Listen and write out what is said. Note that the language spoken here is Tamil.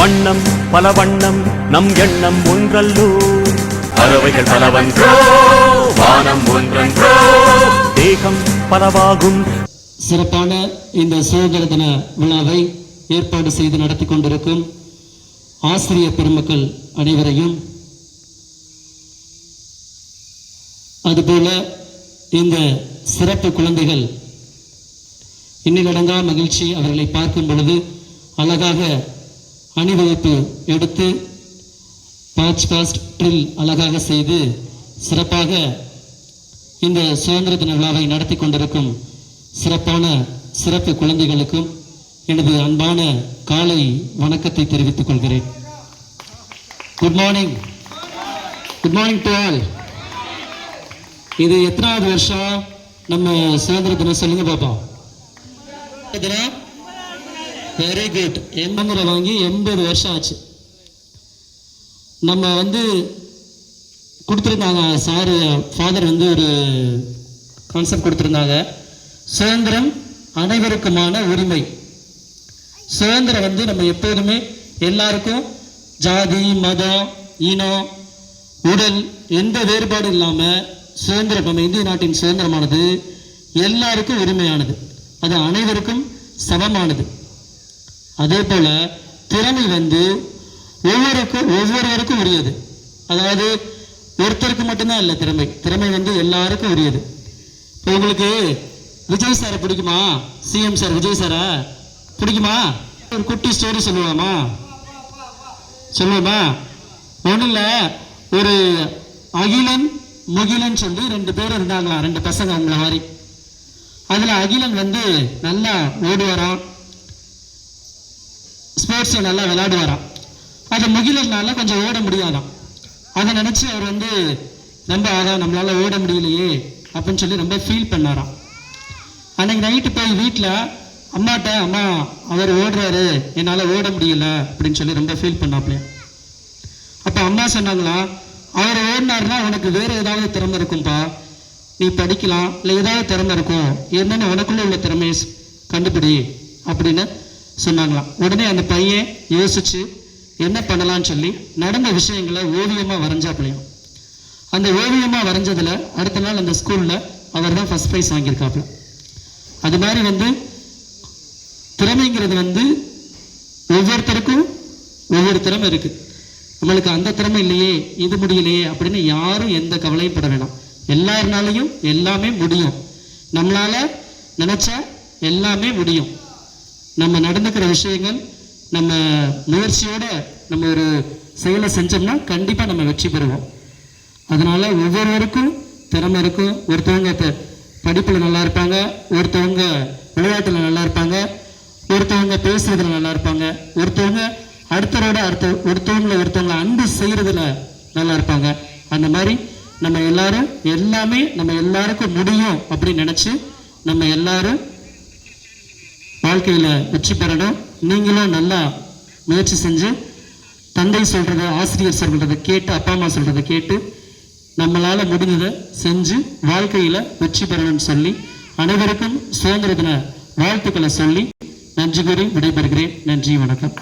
வண்ணம் பல வண்ணம் நம் எண்ணம் ஒன்றல்லோ, பறவைகள் பலவன்றோ வானம் ஒன்றன்றோ, தேகம் பலவாகும். சிறப்பான இந்த சுதந்திர தின விழாவை ஏற்பாடு செய்து நடத்தி கொண்டிருக்கும் ஆசிரியர் பெருமக்கள் அனைவரையும், அதுபோல இந்த சிறப்பு குழந்தைகள் எண்ணிலடங்கா மகிழ்ச்சி. அவர்களை பார்க்கும் பொழுது அழகாக அணிவகுப்பு எடுத்து பாட்ச் பாஸ்ட் ட்ரில் அழகாக செய்து சிறப்பாக இந்த சுதந்திர தின விழாவை நடத்தி கொண்டிருக்கும் சிறப்பான சிறப்பு குழந்தைகளுக்கும் எனது அன்பான காலை வணக்கத்தை தெரிவித்துக் கொள்கிறேன். Good morning, good morning to all. இது எத்தனாவது வருஷம் நம்ம சுதந்திர தினம் சொல்லுங்க பாப்போம். Very good. எண்பதுல வாங்கி 80 வருஷம் ஆச்சு. நம்ம கொடுத்துருந்தாங்க சார் ஃபாதர் ஒரு கான்செப்ட் கொடுத்துருந்தாங்க, சுதந்திரம் அனைவருக்குமான உரிமை. சுதந்திரம் நம்ம எப்போதுமே எல்லாருக்கும் ஜாதி மதம் இனம் உடல் எந்த வேறுபாடும் இல்லாமல் சுதந்திரம், நம்ம இந்திய நாட்டின் சுதந்திரமானது எல்லாருக்கும் உரிமையானது, அது அனைவருக்கும் சமமானது. அதே போல திறமை ஒவ்வொருவருக்கும் உரியது. அதாவது ஒருத்தருக்கு மட்டும்தான் இல்லை, திறமை எல்லாருக்கும் உரியது. இப்போ உங்களுக்கு விஜய் சாரை பிடிக்குமா? சிஎம் சார் விஜய் சாரை பிடிக்குமா? ஒரு குட்டி ஸ்டோரி சொல்லுவோமா? ஒன்றும் இல்லை, ஒரு அகிலன் முகிலன் சொல்லி 2 பேர் இருந்தாங்களாம், 2 பசங்க அவங்கள மாதிரி. அதில் அகிலன் நல்லா ஓடுவாராம், ஸ்போர்ட்ஸை நல்லா விளையாடுவாராம். அது முகிலனால கொஞ்சம் ஓட முடியாதாம். அதை நினச்சி அவர் ரொம்ப நம்மளால் ஓட முடியலையே அப்படின்னு சொல்லி ரொம்ப ஃபீல் பண்ணாராம். அன்னைக்கு நைட்டு போய் வீட்டில் அம்மாட்ட, அம்மா அவர் ஓடுறாரு என்னால் ஓட முடியல அப்படின்னு சொல்லி ரொம்ப ஃபீல் பண்ணாப்லையா. அப்போ அம்மா சொன்னாங்களா, அவர் ஓடினார்னா உனக்கு வேறு ஏதாவது திறமை இருக்கும்பா, நீ படிக்கலாம், இல்லை ஏதாவது திறமை இருக்கும், என்னென்னு உனக்குள்ளே உள்ள திறமையை கண்டுபிடி அப்படின்னு சொன்னாங்களாம். உடனே அந்த பையன் யோசிச்சு என்ன பண்ணலான்னு சொல்லி நடந்த விஷயங்களை ஓவியமாக வரைஞ்சாப்லையும். அந்த ஓவியமாக வரைஞ்சதில் அடுத்த நாள் அந்த ஸ்கூலில் அவர் தான் ஃபர்ஸ்ட் ப்ரைஸ் வாங்கியிருக்காப்புல. அது மாதிரி திறமைங்கிறது ஒவ்வொருத்தருக்கும் ஒவ்வொரு திறமை இருக்குது. நம்மளுக்கு அந்த திறமை இல்லையே, இது முடியலையே அப்படின்னு யாரும் எந்த கவலையும் பட வேணாம். எல்லாருனாலையும் எல்லாமே முடியும். நம்மளால் நினச்சா எல்லாமே முடியும். நம்ம நடந்துக்கிற விஷயங்கள் நம்ம முயற்சியோட நம்ம ஒரு செயலை செஞ்சோம்னா கண்டிப்பாக நம்ம வெற்றி பெறுவோம். அதனால் ஒவ்வொருவருக்கும் திறமை இருக்கும். ஒருத்தவங்க படிப்பில் நல்லா இருப்பாங்க, ஒருத்தவங்க விளையாட்டில் நல்லா இருப்பாங்க, ஒருத்தவங்க பேசுறதுல நல்லா இருப்பாங்க, ஒருத்தவங்க ஒருத்தவங்களை அன்பு செய்கிறதுல நல்லா இருப்பாங்க. அந்த மாதிரி நம்ம எல்லாரும் எல்லாமே நம்ம எல்லாருக்கும் முடியும் அப்படின்னு நினச்சி நம்ம எல்லாரும் வாழ்க்கையில் வெற்றி பெறணும். நீங்களும் நல்லா முயற்சி செஞ்சு தந்தை சொல்கிறத, ஆசிரியர் சொல்கிறத கேட்டு, அப்பா அம்மா சொல்கிறத கேட்டு நம்மளால் முடிஞ்சதை செஞ்சு வாழ்க்கையில் வெற்றி பெறணும்னு சொல்லி அனைவருக்கும் சுதந்திர தின வாழ்த்துக்களை சொல்லி நன்றி கூறி விடைபெறுகிறேன். நன்றி, வணக்கம்.